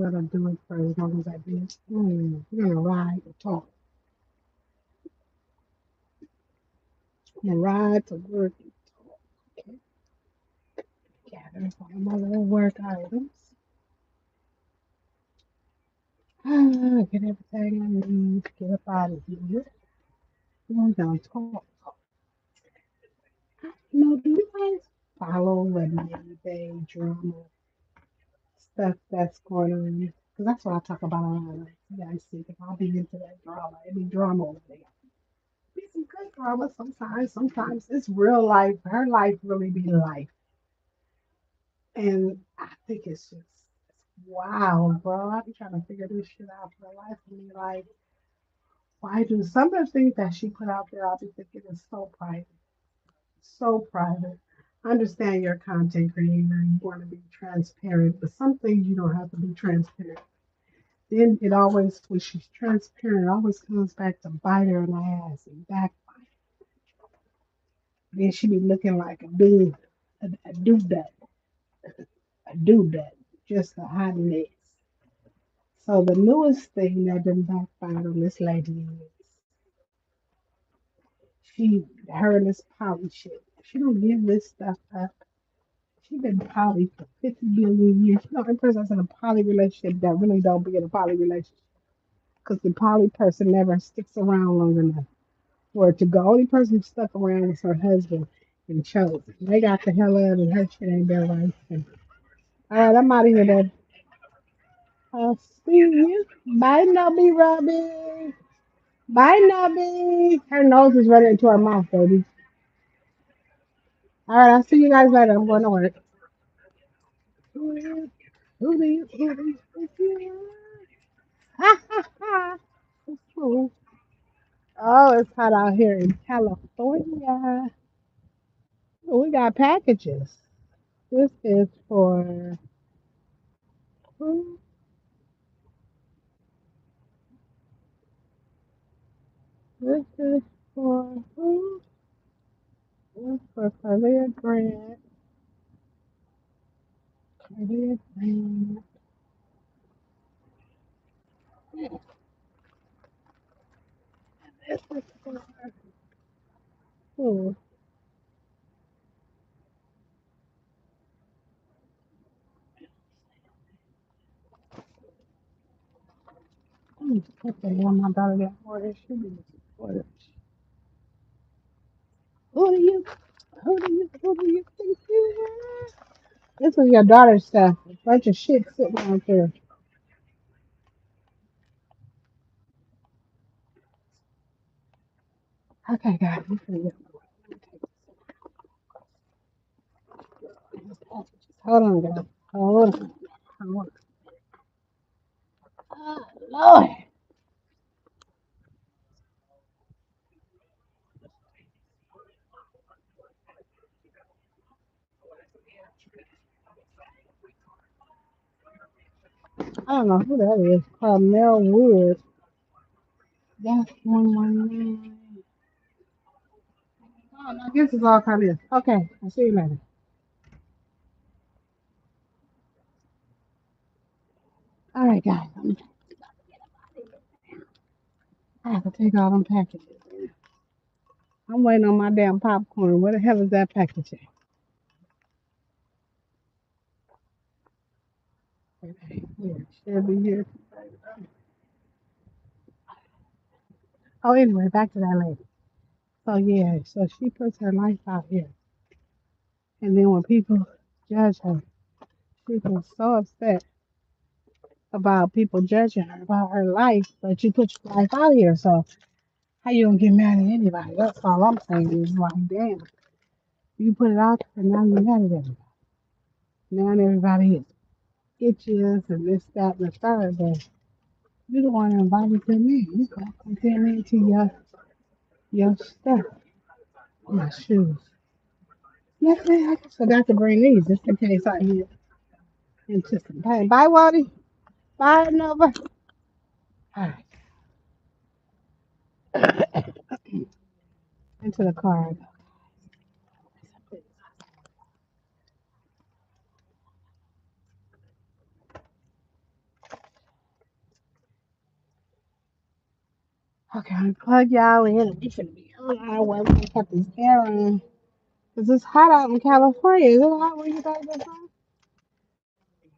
gonna do it for as long as I do. We're gonna ride and talk. We're gonna ride to work and talk. Gather all my little work items. Get everything I need to get up out of here. We're gonna talk. Do you guys follow the day drama stuff that's going on? Because that's what I talk about a lot. Like, you guys see, if I'll be into that drama, any drama over there. Be some good drama sometimes. Sometimes it's real life. Her life really be life. And I think it's just it's wild, bro. I be trying to figure this shit out for the life of me. Like, why do some of the things that she put out there, I'll be thinking is so private. So private. I understand you're a content creator and you want to be transparent, but some things you don't have to be transparent. Then it always, when she's transparent, it always comes back to bite her in the ass and backfire. Then she be looking like a doodad, a doodad, just a hot mess. So the newest thing that been backfired on this lady is her and this poly shit. She don't give this stuff up. She been poly for 50 billion years. You know, in person that's in a poly relationship that really don't be in a poly relationship. Because the poly person never sticks around long enough for it to go. Only person who stuck around was her husband and chose. They got the hell out and her shit ain't been right. All right, I'm out of here, babe. I'll see you. Bye, Nubby Robbie. Bye, Nubby. Her nose is running into her mouth, baby. All right, I'll see you guys later. I'm going to work. Who do you think you are? Ha ha ha. It's cool. Oh, it's hot out here in California. Oh, we got packages. This is for who? This is for who? This is for Carlia Grant. Carlia Grant. This is for who? Okay, well, my daughter got ordered. She needs ordered. Who do you, who do you think you are? This is your daughter's stuff. A bunch of shit sitting out there. Okay, guys, I'm gonna get hold on, guys. Hold on. Hold on. Oh, Lord. I don't know who that is. Mel Wood. That's 119. Oh, no, I guess it's all coming. Okay, I'll see you later. All right, guys. I have to take all them packages. I'm waiting on my damn popcorn. Where the hell is that package at? Okay, here. Should be here. Oh, anyway, back to that lady. So, yeah, so she puts her life out here. And then when people judge her, she gets so upset about people judging her about her life, but you put your life out here. So, how you gonna get mad at anybody? That's all I'm saying is like, damn, you put it out there and now you're mad at everybody. Now everybody is itches and this, that, and the third, but you don't want to invite it to me. You gotta compare me to your stuff, my shoes. Yes, ma'am. I forgot to bring these just in case I get into some pain. Bye, Waddy. Bye, Nova. All right, into the car. Okay, I'm plug y'all in. We should be on our way. We cut this air on. Cause it's hot out in California. Is it hot where you guys are from?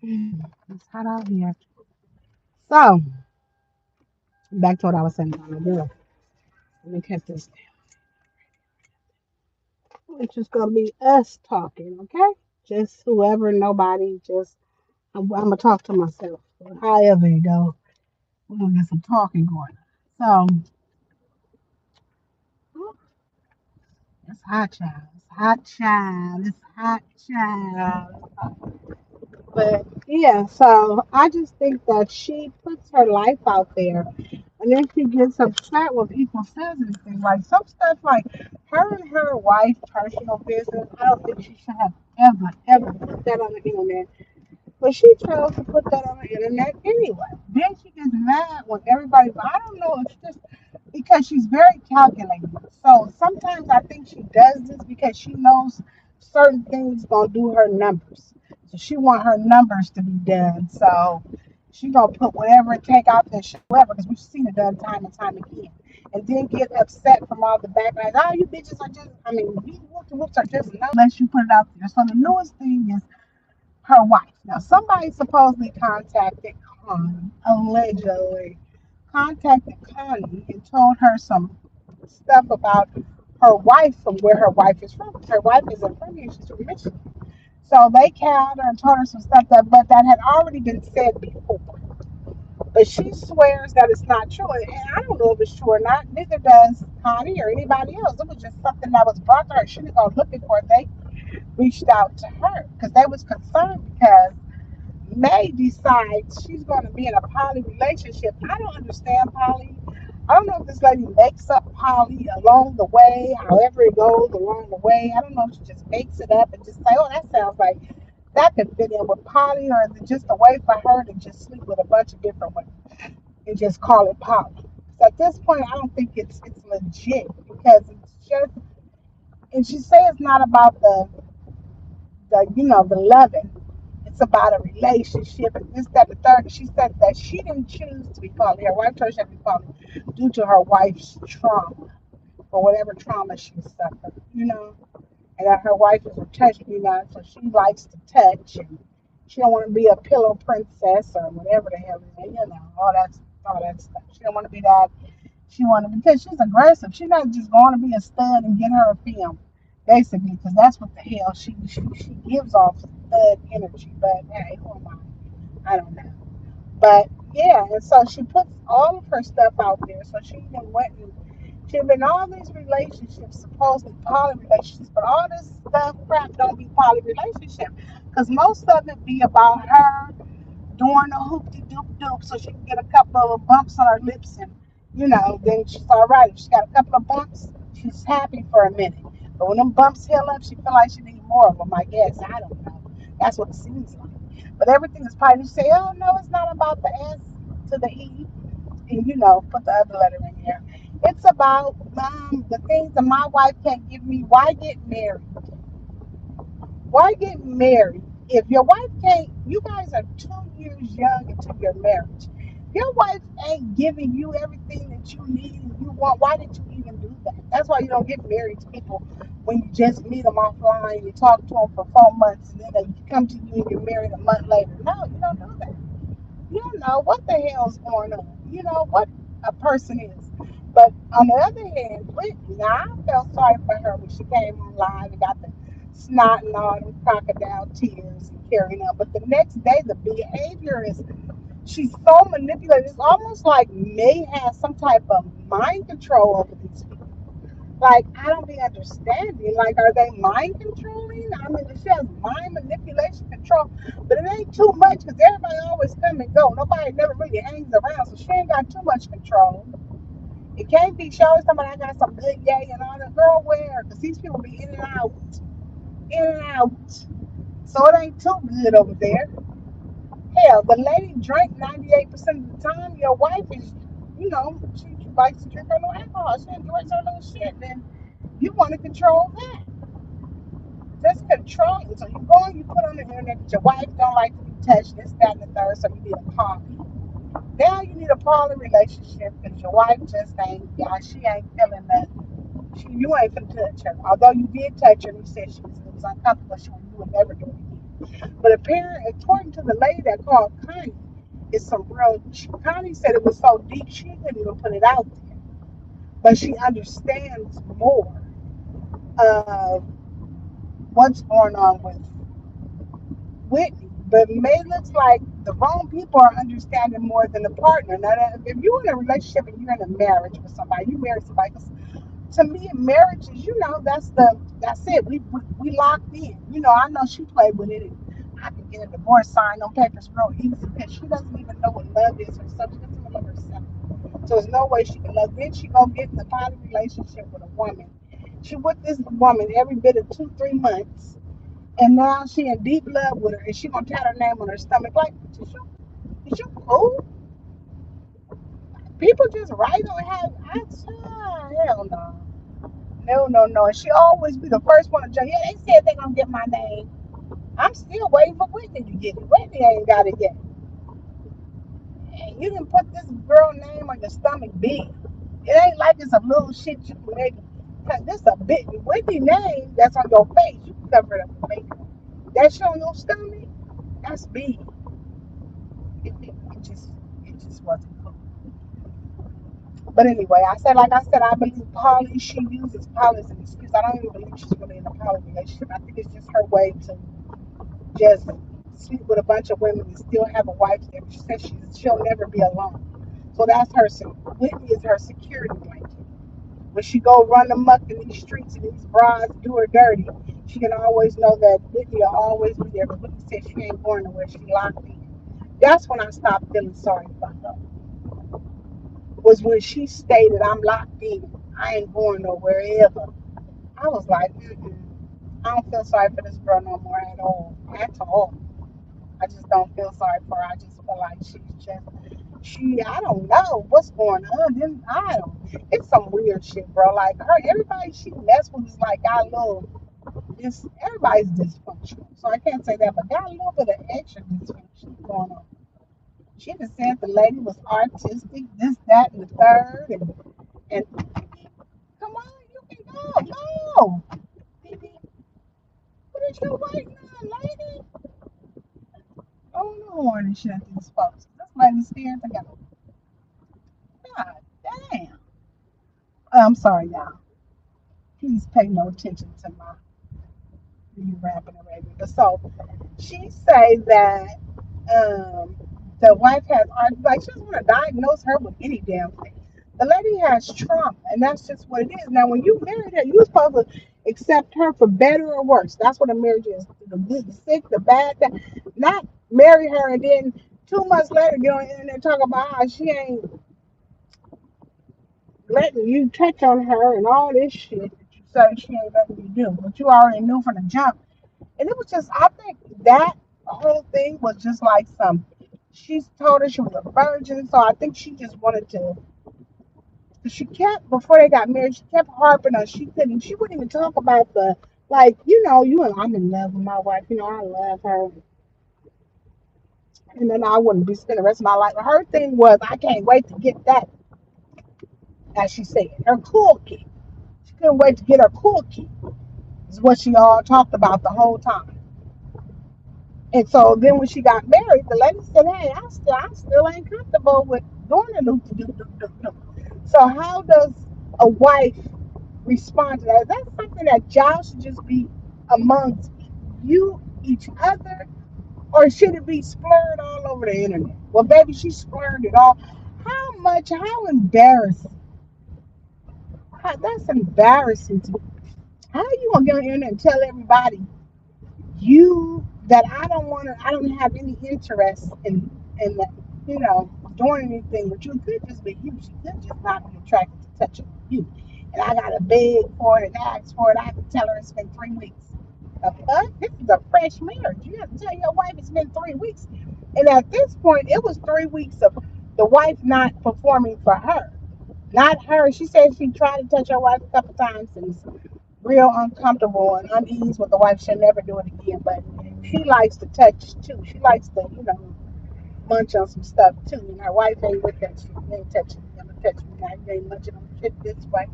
It's hot out here. So, back to what I was saying on the girl. Let me cut this down. It's just gonna be us talking, okay? Just whoever, nobody, just I'm gonna talk to myself. However you go, we're gonna get some talking going. So, it's hot, child. It's hot, child. It's hot, child. But yeah, so I just think that she puts her life out there, and then she gets upset when people says anything. Like some stuff, like her and her wife personal business. I don't think she should have ever put that on the internet. But she chose to put that on the internet anyway. Then she gets mad when everybody. I don't know. It's just because she's very calculated. So sometimes I think she does this because she knows certain things gonna do her numbers. So she want her numbers to be done. So she gonna put whatever it take out there, whatever, because we've seen it done time and time again. And then get upset from all the backlash. Oh, you bitches are just. I mean, you whoops are just unless you put it out there. So the newest thing is her wife. Now, somebody supposedly contacted Connie, allegedly contacted Connie and told her some stuff about her wife from where her wife is from. Her wife isn't from here, she's from Michigan. So they called her and told her some stuff but that had already been said before. But she swears that it's not true. And I don't know if it's true or not. Neither does Connie or anybody else. It was just something that was brought to her. She didn't go looking for it. They reached out to her because they was concerned because May decides she's going to be in a poly relationship. I don't understand poly. I don't know if this lady makes up poly along the way, however it goes along the way. I don't know if she just makes it up and just say, oh, that sounds like that could fit in with poly, or is it just a way for her to just sleep with a bunch of different women and just call it poly? So at this point, I don't think it's legit because it's just, and she says it's not about the loving. It's about a relationship and this, that, the third. She said that she didn't choose to be poly. Her wife told her she had to be poly due to her wife's trauma or whatever trauma she suffered. And that her wife is a touch, so she likes to touch and she don't want to be a pillow princess or whatever the hell it is, all that stuff. She don't want to be that. She want to because she's aggressive. She's not just going to be a stud and get her a film, basically, because that's what the hell she gives off stud energy. But hey, who am I? I don't know. But yeah, and so she puts all of her stuff out there. So she even went and she been in all these relationships, supposedly poly relationships, but all this stuff crap don't be poly relationship, because most of it be about her doing a hoopty doop doop so she can get a couple of bumps on her lips and then she's all right. If she got a couple of bumps, she's happy for a minute. But when them bumps heal up, she feel like she needs more of them, I guess. I don't know. That's what it seems like. But everything is probably, you say, oh no, it's not about the S to the E and put the other letter in there. It's about the things that my wife can't give me. Why get married? Why get married? If your wife can't, you guys are 2 years young into your marriage. Your wife ain't giving you everything that you need and you want. Why did you even do that? That's why you don't get married to people when you just meet them offline. You talk to them for 4 months and then they come to you and you're married a month later. No, you don't do that. You don't know what the hell's going on. You know what a person is. But on the other hand, Whitney, now I felt sorry for her when she came on live and got the snot and all them crocodile tears and carrying on. But the next day, the behavior is she's so manipulative. It's almost like May has some type of mind control over these people. Like, I don't be understanding. Like, are they mind controlling? I mean, she has mind manipulation control, but it ain't too much because everybody always come and go. Nobody never really hangs around, so she ain't got too much control. It can't be she always somebody I got some good yay and all that. Girl, where? Because these people be in and out, in and out. So it ain't too good over there. Hell, the lady drank 98% of the time. Your wife is, she likes to drink her little alcohol. She enjoys her little shit. Then you want to control that. Just control it. So you go and you put on the internet that your wife don't like to be touched, this, that, and the third, so you need a copy. Now you need a poly relationship because your wife just ain't, yeah, she ain't feeling that. You ain't finna touch her. Although you did touch her, and you said it was uncomfortable. You would never do it again. But apparently, according to the lady that called Connie, it's some real. Connie said it was so deep she couldn't even put it out there. But she understands more of what's going on with Whitney. But May looks like the wrong people are understanding more than the partner. Now, if you're in a relationship and you're in a marriage with somebody, you marry somebody. 'Cause to me, marriage is, that's it. We locked in. I know she played with it. And I can get a divorce signed on papers real easy because she doesn't even know what love is herself. She doesn't even love herself. So there's no way she can love. Then she gonna get in a poly relationship with a woman. She with this woman every bit of 2-3 months, and now she in deep love with her, and she gonna tat her name on her stomach like, is you cool? People just write on have hell no. No, no, no. And she always be the first one to jump. Yeah, they said they gonna get my name. I'm still waiting for Whitney to get it. Whitney ain't got it yet. And you can put this girl name on your stomach big. It ain't like it's a little shit you can make. This a big Whitney name that's on your face. You can cover it up with makeup. That shit on your stomach, that's big. It just wasn't cool. But anyway, like I said, I believe Polly, she uses Polly as an excuse. I don't even believe she's really in a Polly relationship. I think it's just her way to just sleep with a bunch of women and still have a wife there. She says she'll never be alone. So that's her. Whitney is her security blanket. When she go run amok in these streets and these bras do her dirty, she can always know that Whitney will always be there. But Whitney said she ain't going nowhere. She locked in. That's when I stopped feeling sorry for her. Was when she stated, "I'm locked in. I ain't going nowhere ever." I was like, mm-mm. I don't feel sorry for this girl no more at all. At all. I just don't feel sorry for her. I just feel like I don't know what's going on. Then I don't. It's some weird shit, bro. Like her, everybody she messed with is like got a little. It's everybody's dysfunctional, so I can't say that, but got a little bit of extra dysfunction going on. She just said the lady was artistic, this, that, and the third, and come on, you can go, no, baby. What is your white now, lady? Oh no, and shit at these folks. This lady's scared to go. God damn. I'm sorry, y'all. Please pay no attention to my rapping and raving. But so she say that um, the wife has like she doesn't want to diagnose her with any damn thing. The lady has trauma, and that's just what it is. Now, when you married her, you were supposed to accept her for better or worse. That's what a marriage is: the good, the sick, the bad. Not marry her and then 2 months later get on the internet and talk about how she ain't letting you touch on her and all this shit that you say she ain't letting you do, but you already knew from the jump. And it was just, I think that whole thing was just like some. She told her she was a virgin, so I think she just wanted to. She kept before they got married. She kept harping on she couldn't. She wouldn't even talk about the like. I'm in love with my wife. I love her, and then I wouldn't be spending the rest of my life. Her thing was, I can't wait to get that, as she said, her cool key. She couldn't wait to get her cool key. Is what she all talked about the whole time. And so then when she got married, the lady said, "Hey, I still ain't comfortable with doing the loop to do. So how does a wife respond to that? Is that something that y'all should just be amongst you, each other, or should it be splurred all over the internet? Well, baby, she splurred it all. How embarrassing. That's embarrassing to me. How you gonna get on the internet and tell everybody you that I don't have any interest in that, doing anything with you. It could just be you. She could just not be attracted to touching you. And I gotta beg for it and ask for it. I have to tell her it's been 3 weeks. The fuck? This is a fresh marriage. You have to tell your wife it's been 3 weeks. And at this point, it was 3 weeks of the wife not performing for her. Not her. She said she tried to touch her wife a couple times and it's real uncomfortable and unease with the wife. She'll never do it again. But she likes to touch too. She likes to, munch on some stuff too. And her wife ain't with that shit. You ain't touching me. I'm gonna touch me now. You ain't munching on shit this way.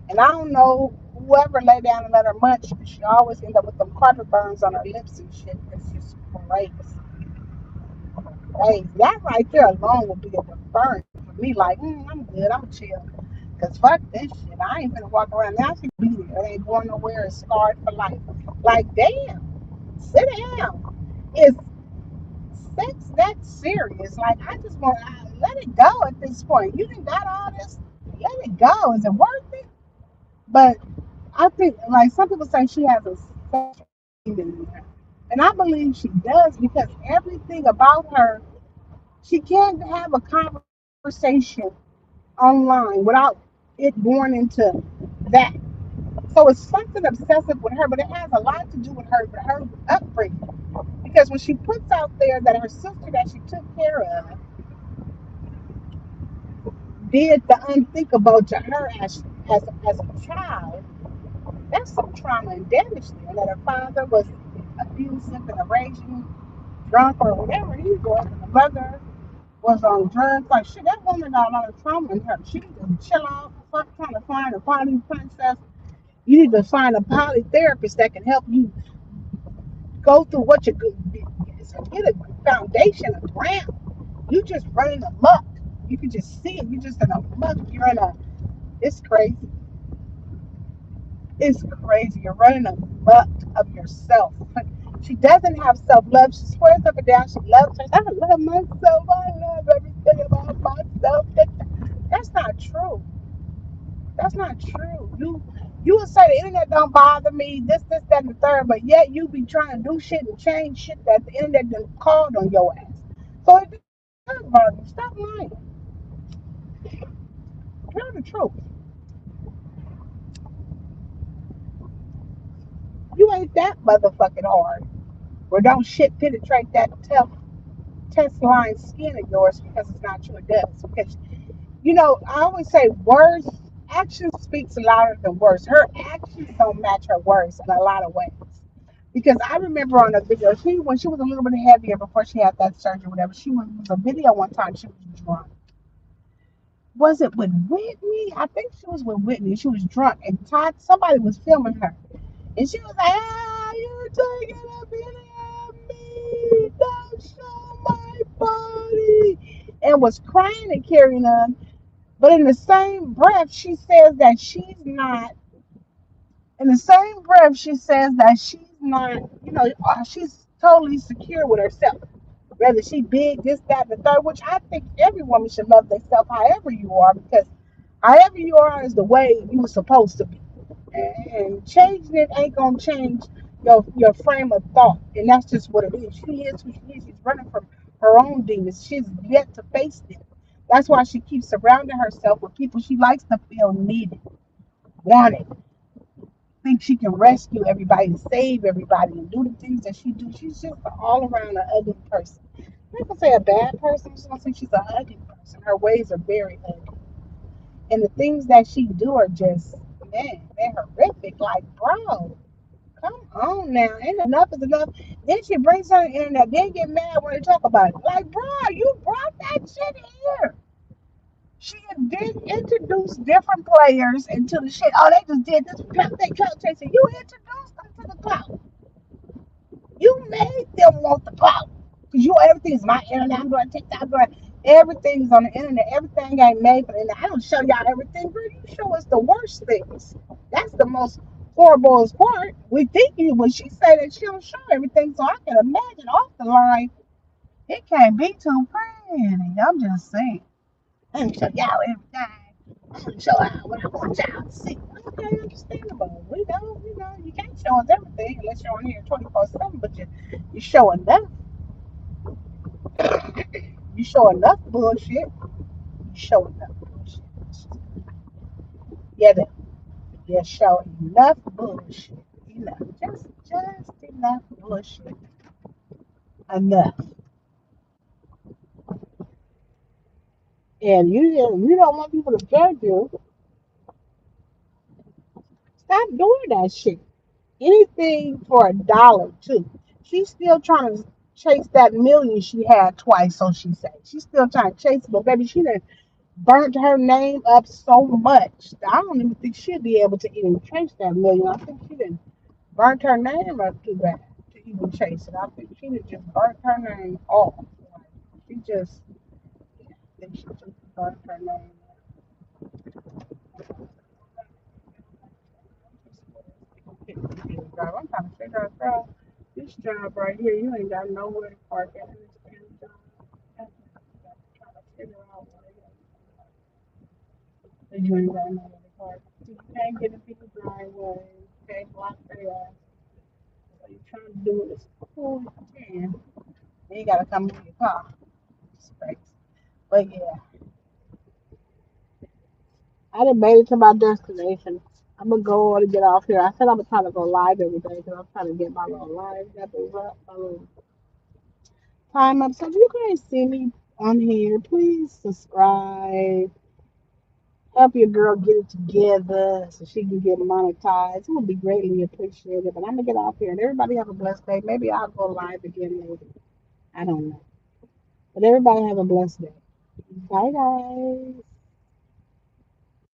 And I don't know whoever lay down and let her munch, but she always end up with them carpet burns on her lips and shit. It's just crazy. Crazy. That right there alone would be a deterrent for me. Like, I'm good. I'm chill. Cause fuck this shit. I ain't gonna walk around now. She be there. It ain't going nowhere. It's scarred for life. Like, damn. Sit down. Is sex that serious? Like, I just want to let it go at this point. You done got all this. Let it go. Is it worth it? But I think, like, some people say she has a sexual demon in her. And I believe she does because everything about her, she can't have a conversation online without it going into that. So it's something obsessive with her, but it has a lot to do with her upbringing. Because when she puts out there that her sister that she took care of did the unthinkable to her as a child, that's some trauma and damage there. That her father was abusive and a raging drunk or whatever he was, and the mother was on drugs. Like shit, that woman got a lot of trauma in her. She need to chill out, fuck trying to find a poly princess. You need to find a poly therapist that can help you go through what you're good. So get a foundation, a ground. You just running amok. You can just see it. You just in a muck. You're in a. It's crazy. It's crazy. You're running amok of yourself. She doesn't have self love. She swears up and down she loves herself. I love myself. I love everything about myself. That's not true. That's not true. You will say the internet don't bother me, this, that, and the third, but yet you be trying to do shit and change shit that the internet done called on your ass. So it does bother you. Stop lying. Tell the truth. You ain't that motherfucking hard. Or don't shit penetrate that tough test line skin of yours because it's not true. It does. Because I always say words, action speaks louder than words. Her actions don't match her words in a lot of ways. Because I remember on a video, when she was a little bit heavier before she had that surgery, whatever, she was a video one time. She was drunk. Was it with Whitney? I think she was with Whitney. She was drunk, and Todd, somebody was filming her, and she was like, "Ah, you're taking a video of me. Don't show my body," and was crying and carrying on. But in the same breath, she says that she's not. In the same breath, she says that she's not. She's totally secure with herself. Whether she big, this, that, and the third, which I think every woman should love themselves however you are, because however you are is the way you were supposed to be. And changing it ain't gonna change your frame of thought. And that's just what it is. She is who she is. She's running from her own demons. She's yet to face them. That's why she keeps surrounding herself with people she likes to feel needed, wanted, think she can rescue everybody and save everybody and do the things that she do. She's just an all around an ugly person. I'm not gonna say a bad person. I'm just gonna say she's an ugly person. Her ways are very ugly, and the things that she do are just they're horrific. Like, bro, come on now, and enough is enough. Then she brings her on the internet, then get mad when they talk about it. Like, bro, you brought that shit here. She did introduce different players into the shit. Oh, they just did this. They clout chasing. You introduced them to the clout. You made them want the clout. Because everything's my internet. I'm going to TikTok. Everything's on the internet. Everything ain't made for the internet. I don't show y'all everything, bro. You show us the worst things. That's the most horrible part. We think you when she say that she don't show everything, so I can imagine off the line. It can't be too pretty. I'm just saying. I didn't show y'all everything. I didn't show y'all what I want y'all to see. Okay, understandable. You can't show us everything unless you're on here 24/7, but you show enough. You show enough bullshit. You show enough bullshit. Yeah, you show enough bullshit. Enough. Just enough bullshit. Enough. And you don't want people to judge you. Stop doing that shit. Anything for a dollar too. She's still trying to chase that million she had twice, so she said. She's still trying to chase it, but baby, she done burnt her name up so much that I don't even think she'll be able to even chase that million. I think she done burnt her name up too bad to even chase it. I think she done just burnt her name off. Like, she just, I think she just burnt her name up. I'm trying to figure out, girl, this job right here, you ain't got nowhere to park at this damn job. I'm trying to figure out where you ain't got nowhere to park. You can't get into the driveway. You can't block their ass. So you're trying to do it as cool as you can. Then you gotta come in your car. It's crazy. But yeah, I done made it to my destination. I'm gonna go on and get off here. I said I'm gonna try to go live every day because I'm trying to get my little live numbers up, my little time up. So if you guys see me on here, please subscribe. Help your girl get it together so she can get monetized. It would be greatly appreciated. But I'm gonna get off here and everybody have a blessed day. Maybe I'll go live again later. I don't know. But everybody have a blessed day. Bye guys.